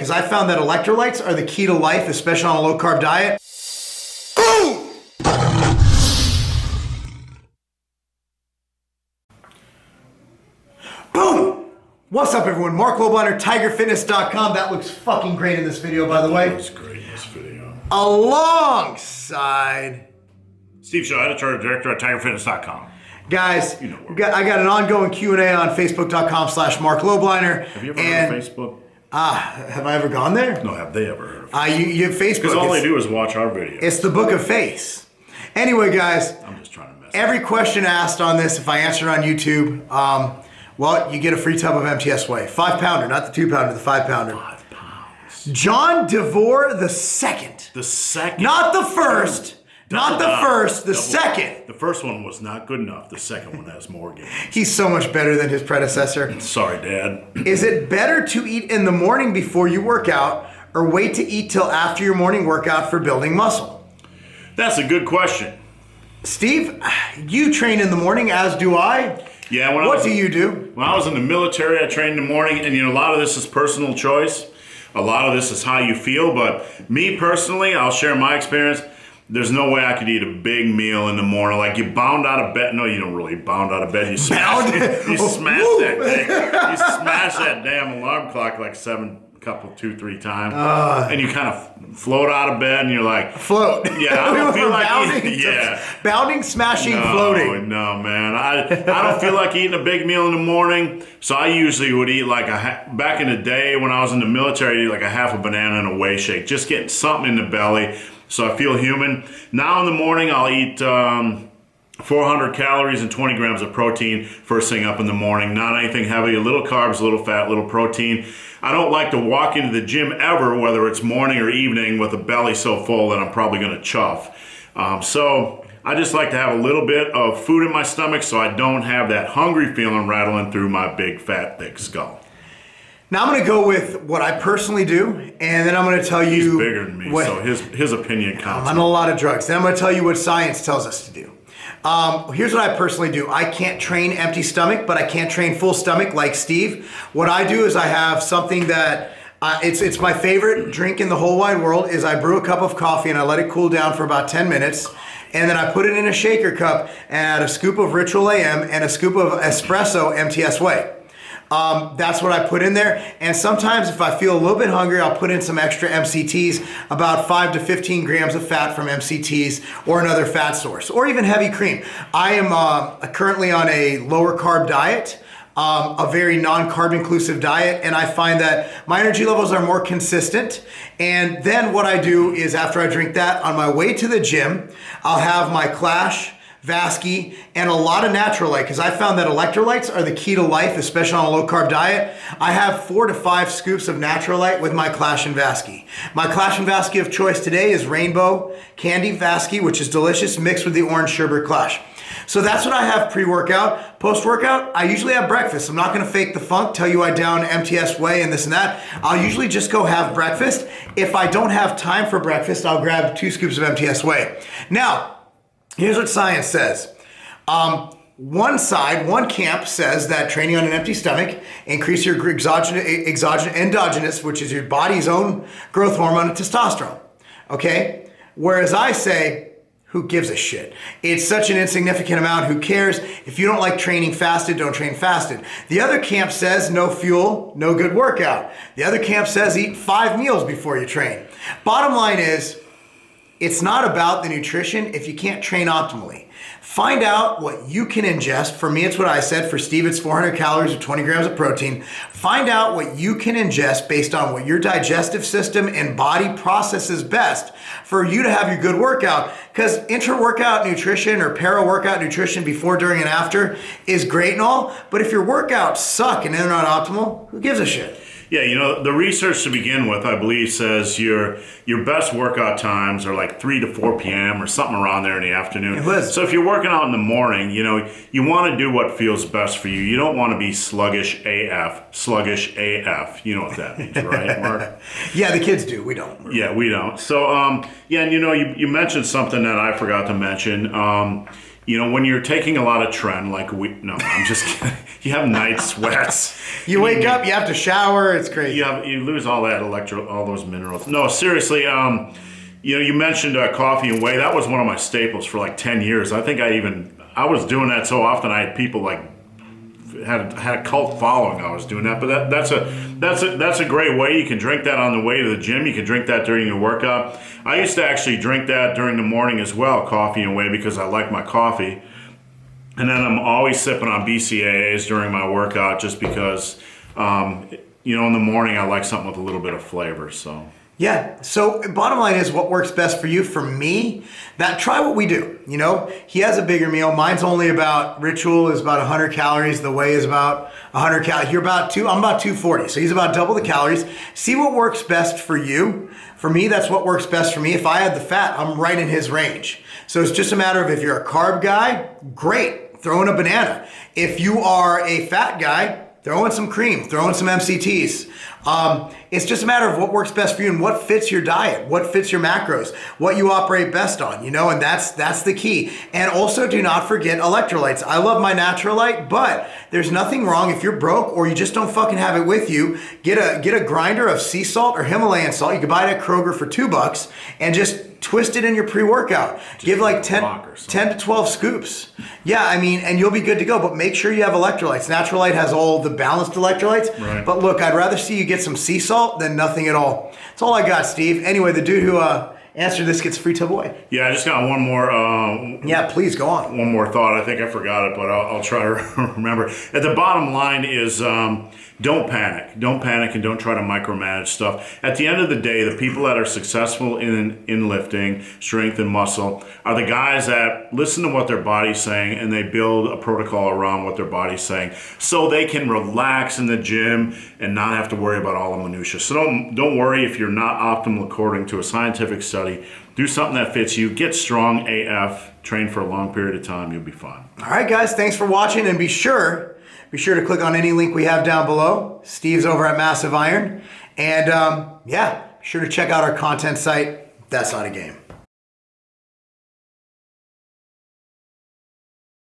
because I found that electrolytes are the key to life, especially on a low-carb diet. Boom! Boom! What's up, everyone? Marc Lobliner, TigerFitness.com. That looks fucking great in this video, by the way. That looks great in this video. Alongside Steve Shaw, editor and director at TigerFitness.com. Guys, I got an ongoing Q&A on Facebook.com/Marc Lobliner. Have you ever heard of Facebook? Have I ever gone there? No, have they ever heard of it? You Facebook. Because all they do is watch our videos. It's the book of face. Anyway, guys, I'm just trying to mess every question asked on this, if I answer it on YouTube, well, you get a free tub of MTS Whey. 5-pounder, not the 2-pounder, the 5-pounder. 5 pounds. John DeVore the second. The second. Not the first. Not the first, the Double. second. The first one was not good enough. The second one has more gains. He's so much better than his predecessor. Sorry, Dad. Is it better to eat in the morning before you work out or wait to eat till after your morning workout for building muscle? That's a good question. Steve, you train in the morning, as do I. Yeah. What do you do? When I was in the military, I trained in the morning, and a lot of this is personal choice. A lot of this is how you feel, but me personally, I'll share my experience. There's no way I could eat a big meal in the morning. Like, you bound out of bed. No, you don't really bound out of bed. You smash that thing. You smash that damn alarm clock like 2-3 times. And you kind of float out of bed and you're like... Float. Yeah, I don't feel like eating... Yeah. Bounding, smashing, floating. No, man. I don't feel like eating a big meal in the morning. So I usually would eat like back in the day when I was in the military, I'd eat like a half a banana and a whey shake. Just getting something in the belly. So I feel human. Now in the morning, I'll eat 400 calories and 20 grams of protein first thing up in the morning. Not anything heavy, a little carbs, a little fat, a little protein. I don't like to walk into the gym ever, whether it's morning or evening, with a belly so full that I'm probably going to chuff. So I just like to have a little bit of food in my stomach so I don't have that hungry feeling rattling through my big, fat, thick skull. Now I'm going to go with what I personally do, and then I'm going to tell you... He's bigger than me, so his opinion counts. I'm on a lot of drugs. Then I'm going to tell you what science tells us to do. Here's what I personally do. I can't train empty stomach, but I can't train full stomach like Steve. What I do is I have something that... it's my favorite drink in the whole wide world, is I brew a cup of coffee and I let it cool down for about 10 minutes. And then I put it in a shaker cup and add a scoop of Ritual AM and a scoop of espresso MTS Whey. That's what I put in there. And sometimes if I feel a little bit hungry, I'll put in some extra MCTs, about 5 to 15 grams of fat from MCTs or another fat source, or even heavy cream. I am currently on a lower carb diet, a very non-carb inclusive diet, and I find that my energy levels are more consistent. And then what I do is, after I drink that, on my way to the gym, I'll have my Clash, Vasky, and a lot of natural light, because I found that electrolytes are the key to life, especially on a low-carb diet. I have 4 to 5 scoops of natural light with my Clash and Vasky. My Clash and Vasky of choice today is Rainbow Candy Vasky, which is delicious, mixed with the Orange Sherbet Clash. So that's what I have pre-workout. Post-workout, I usually have breakfast. I'm not going to fake the funk, tell you I down MTS Whey and this and that. I'll usually just go have breakfast. If I don't have time for breakfast, I'll grab 2 scoops of MTS Whey. Now, here's what science says. One camp says that training on an empty stomach increase your endogenous, which is your body's own growth hormone, testosterone. Okay? Whereas I say, who gives a shit? It's such an insignificant amount. Who cares? If you don't like training fasted, don't train fasted. The other camp says no fuel, no good workout. The other camp says eat 5 meals before you train. Bottom line is, it's not about the nutrition if you can't train optimally. Find out what you can ingest. For me, it's what I said. For Steve, it's 400 calories or 20 grams of protein. Find out what you can ingest based on what your digestive system and body processes best for you to have your good workout. Because intra-workout nutrition or para-workout nutrition before, during, and after is great and all. But if your workouts suck and they're not optimal, who gives a shit? Yeah, the research to begin with, I believe, says your best workout times are like 3 to 4 p.m. or something around there in the afternoon. It was. So if you're working out in the morning, you want to do what feels best for you. You don't want to be sluggish AF. You know what that means, right, Mark? Yeah, the kids do. We don't. Yeah, we don't. So, and you mentioned something that I forgot to mention. when you're taking a lot of tren, no, I'm just kidding. You have night sweats. You wake up, you have to shower. It's crazy. You lose all that all those minerals. No, seriously. You mentioned coffee and whey. That was one of my staples for like 10 years. I think I was doing that so often. I had people had a cult following. I was doing that, but that's a great way. You can drink that on the way to the gym. You can drink that during your workout. I used to actually drink that during the morning as well, coffee and whey, because I like my coffee. And then I'm always sipping on BCAAs during my workout, just because in the morning I like something with a little bit of flavor. So. Yeah. So bottom line is, what works best for you. For me, try what we do. He has a bigger meal. Mine's only Ritual is about 100 calories. The whey is about 100 calories. I'm about 240. So he's about double the calories. See what works best for you. For me, that's what works best for me. If I had the fat, I'm right in his range. So it's just a matter of, if you're a carb guy, great, throw in a banana. If you are a fat guy, throw in some cream, throw in some MCTs. It's just a matter of what works best for you and what fits your diet, what fits your macros, what you operate best on, and that's the key. And also, do not forget electrolytes. I love my Naturalite, but there's nothing wrong if you're broke or you just don't fucking have it with you. Get a grinder of sea salt or Himalayan salt. You can buy it at Kroger for $2 and just twist it in your pre-workout. Give like 10 to 12 scoops. Yeah, and you'll be good to go, but make sure you have electrolytes. Naturalite has all the balanced electrolytes. Right. But look, I'd rather see you get some sea salt than nothing at all. That's all I got, Steve. Anyway, the dude who answered this gets free tub away. Yeah, I just got one more. Yeah, please go on. One more thought. I think I forgot it, but I'll try to remember. At the bottom line is, don't panic. Don't panic, and don't try to micromanage stuff. At the end of the day, the people that are successful in lifting, strength, and muscle are the guys that listen to what their body's saying, and they build a protocol around what their body's saying, so they can relax in the gym and not have to worry about all the minutia. So don't worry if you're not optimal according to a scientific study. Do something that fits you. Get strong AF. Train for a long period of time. You'll be fine. All right, guys. Thanks for watching, and be sure to click on any link we have down below. Steve's over at Massive Iron. And be sure to check out our content site. That's Not a Game.